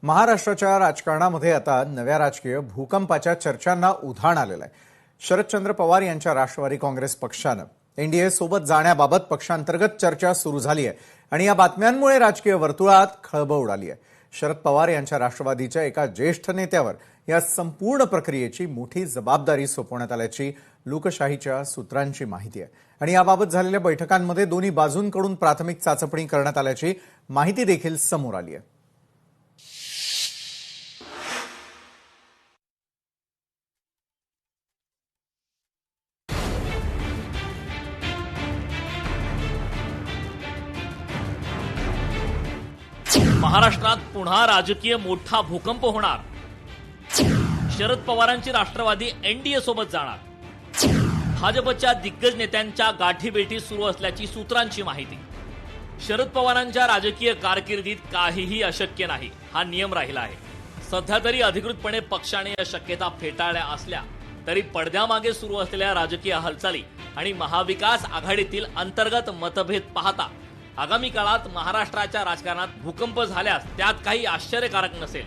महाराष्ट्राच्या राजकारणामध्ये आता नव्या राजकीय भूकंपाच्या चर्चांना उधाण आलेलं आहे। शरदचंद्र पवार यांच्या राष्ट्रवादी काँग्रेस पक्षानं एनडीए सोबत जाण्याबाबत पक्षांतर्गत चर्चा सुरू झाली आहे आणि या बातम्यांमुळे राजकीय वर्तुळात खळबळ उडाली आहे। शरद पवार यांच्या राष्ट्रवादीच्या एका ज्येष्ठ नेत्यावर या संपूर्ण प्रक्रियेची मोठी जबाबदारी सोपवण्यात आल्याची लोकशाहीच्या सूत्रांची माहिती आहे आणि याबाबत झालेल्या बैठकांमध्ये दोन्ही बाजूंकडून प्राथमिक चाचपणी करण्यात आल्याची माहिती देखील समोर आली आहे। महाराष्ट्रात पुन्हा राजकीय मोठा भूकंप होणार। शरद पवारांची राष्ट्रवादी एनडीए सोबत जाणार। भाजपच्या दिग्गज नेत्यांच्या गाठीभेटी सुरू असल्याची सूत्रांची माहिती। शरद पवारांच्या राजकीय कारकिर्दीत काहीही अशक्य नाही हा नियम राहिला आहे। सध्या तरी अधिकृतपणे पक्षाने या शक्यता फेटाळल्या असल्या तरी पडद्यामागे सुरू असलेल्या राजकीय हालचाली आणि महाविकास आघाडीतील अंतर्गत मतभेद पाहता आगामी काळात महाराष्ट्राच्या राजकारणात भूकंप झाल्यास त्यात काही आश्चर्यकारक नसेल।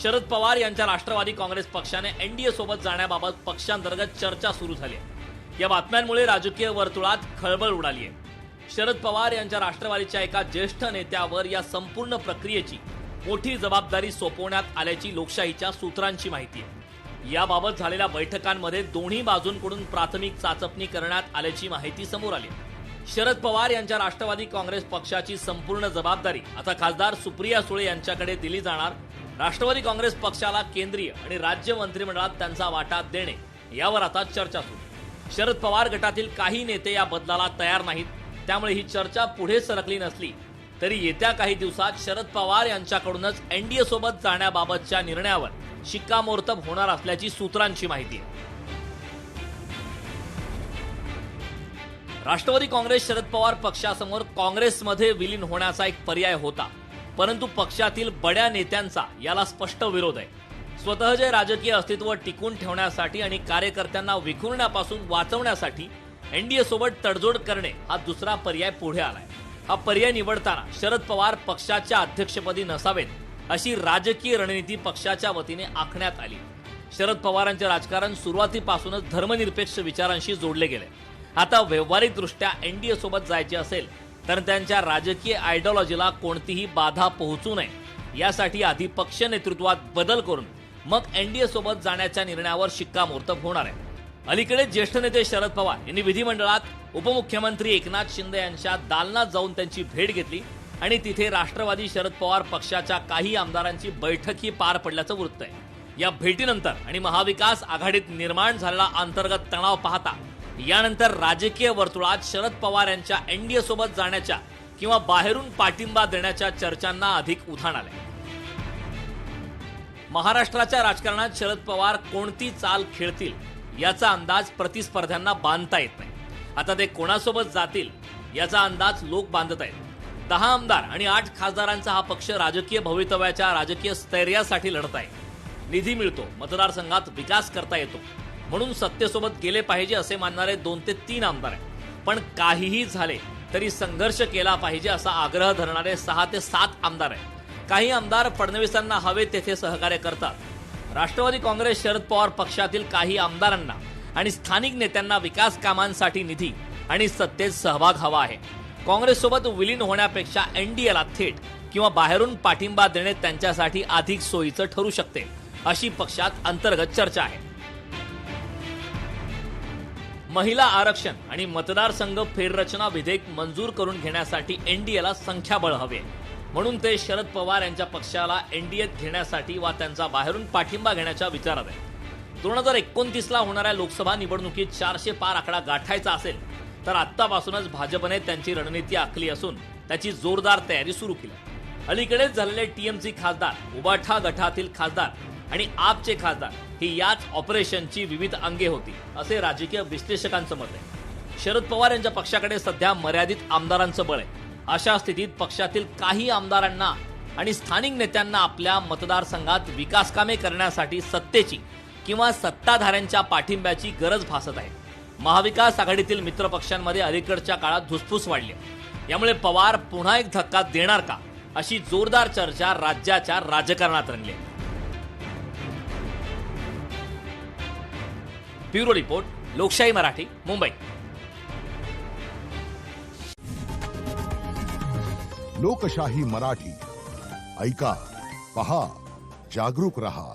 शरद पवार यांच्या राष्ट्रवादी काँग्रेस पक्षाने एनडीए सोबत जाण्याबाबत पक्षांतर्गत चर्चा सुरू झाली आहे। या बातम्यांमुळे राजकीय वर्तुळात खळबळ उडाली आहे। शरद पवार यांच्या राष्ट्रवादीच्या एका ज्येष्ठ नेत्यावर या संपूर्ण प्रक्रियेची मोठी जबाबदारी सोपवण्यात आल्याची लोकशाहीच्या सूत्रांची माहिती आहे। याबाबत झालेल्या बैठकांमध्ये दोन्ही बाजूंकडून प्राथमिक चाचपणी करण्यात आल्याची माहिती समोर आली आहे। शरद पवार यांच्या राष्ट्रवादी काँग्रेस पक्षाची संपूर्ण जबाबदारी आता खासदार सुप्रिया सुळे यांच्याकडे दिली जाणार। राष्ट्रवादी काँग्रेस पक्षाला केंद्रीय आणि राज्य मंत्रिमंडळात त्यांचा वाटा देणे यावर आता चर्चा सुरू। शरद पवार गटातील काही नेते या बदलाला तयार नाहीत, त्यामुळे ही चर्चा पुढे सरकली नसली तरी येत्या काही दिवसात शरद पवार यांच्याकडूनच एनडीए सोबत जाण्याबाबतच्या निर्णयावर शिक्कामोर्तब होणार असल्याची सूत्रांची माहिती आहे। राष्ट्रवादी काँग्रेस शरद पवार पक्षासमोर काँग्रेसमध्ये विलीन होण्याचा एक पर्याय होता, परंतु पक्षातील बड्या नेत्यांचा याला स्पष्ट विरोध आहे। स्वतःचे राजकीय अस्तित्व टिकून ठेवण्यासाठी आणि कार्यकर्त्यांना विखुरण्यापासून वाचवण्यासाठी एनडीए सोबत तडजोड करणे हा दुसरा पर्याय पुढे आलाय। हा पर्याय निवडताना शरद पवार पक्षाच्या अध्यक्षपदी नसावेत अशी राजकीय रणनीती पक्षाच्या वतीने आखण्यात आली। शरद पवारांचे राजकारण सुरुवातीपासूनच धर्मनिरपेक्ष विचारांशी जोडले गेले। आता व्यावहारिकदृष्ट्या एनडीए सोबत जायचे असेल तर त्यांच्या राजकीय आयडिओलॉजीला कोणतीही बाधा पोहोचू नये यासाठी आधी पक्ष नेतृत्वात बदल करून मग एनडीए सोबत जाण्याच्या निर्णयावर शिक्कामोर्तब होणार आहे। अलीकडे ज्येष्ठ नेते शरद पवार यांनी विधिमंडळात उपमुख्यमंत्री एकनाथ शिंदे यांच्या दालनात जाऊन त्यांची भेट घेतली आणि तिथे राष्ट्रवादी शरद पवार पक्षाच्या काही आमदारांची बैठकही पार पडल्याचं वृत्त आहे। या भेटीनंतर आणि महाविकास आघाडीत निर्माण झालेला अंतर्गत तणाव पाहता यानंतर राजकीय वर्तुळात शरद पवार यांच्या एनडीए सोबत जाण्याच्या किंवा बाहेरून पाठिंबा देण्याच्या चर्चांना अधिक उधाण आले। महाराष्ट्राच्या राजकारणात शरद पवार कोणती चाल खेळतील याचा अंदाज प्रतिस्पर्ध्यांना बांधता येत नाही। आता ते कोणासोबत जातील याचा अंदाज लोक बांधत आहेत। 10 आमदार आणि 8 खासदारांचा हा पक्ष राजकीय भवितव्याच्या राजकीय स्थैर्यासाठी लढत आहे। निधी मिळतो, मतदारसंघात विकास करता येतो म्हणून सत्तेसोबत गेले पाहिजे असे मानणारे 2 ते 3 आमदार आहेत, पण काहीही झाले तरी संघर्ष केला पाहिजे असा आग्रह धरणारे 6 ते 7 आमदार आहेत। काही आमदार फडणवीसांना हवे तेथे सहकार्य करतात। राष्ट्रवादी काँग्रेस शरद पवार पक्षातील काही आमदारांना आणि स्थानिक नेत्यांना विकास कामांसाठी निधी आणि सत्तेत सहभाग हवा आहे। काँग्रेससोबत विलीन होण्यापेक्षा एनडीएला थेट किंवा बाहेरून पाठिंबा देणे त्यांच्यासाठी अधिक सोयीचं ठरू शकते अशी पक्षात अंतर्गत चर्चा आहे। महिला आरक्षण आणि मतदारसंघ फेररचना विधेयक मंजूर करून घेण्यासाठी एनडीएला संख्याबळ हवे, म्हणून ते शरद पवार यांच्या पक्षाला एनडीएत घेण्यासाठी वा त्यांचा बाहेरून पाठिंबा घेण्याच्या विचारात आहे। 2029ला होणाऱ्या लोकसभा निवडणुकीत 400 पार आकडा गाठायचा असेल तर आत्तापासूनच भाजपने त्यांची रणनीती आखली असून त्याची जोरदार तयारी सुरू केली। अलीकडेच झालेले टीएमसी खासदार, उबाठा गटातील खासदार आणि आपचे खासदार ही याच ऑपरेशनची विविध अंगे होती असे राजकीय विश्लेषकांचं मत आहे। शरद पवार यांच्या पक्षाकडे सध्या मर्यादित आमदारांचं बळ आहे। अशा स्थितीत पक्षातील काही आमदारांना आणि स्थानिक नेत्यांना आपल्या मतदारसंघात विकास कामे करण्यासाठी सत्तेची किंवा सत्ताधाऱ्यांच्या पाठिंब्याची गरज भासत आहे। महाविकास आघाडीतील मित्रपक्षांमध्ये अलीकडच्या काळात धुसफूस वाढली। यामुळे पवार पुन्हा एक धक्का देणार का अशी जोरदार चर्चा राज्याच्या राजकारणात रंगली. ब्युरो रिपोर्ट, लोकशाही मराठी, मुंबई. लोकशाही मराठी ऐका, पहा, जागरूक रहा.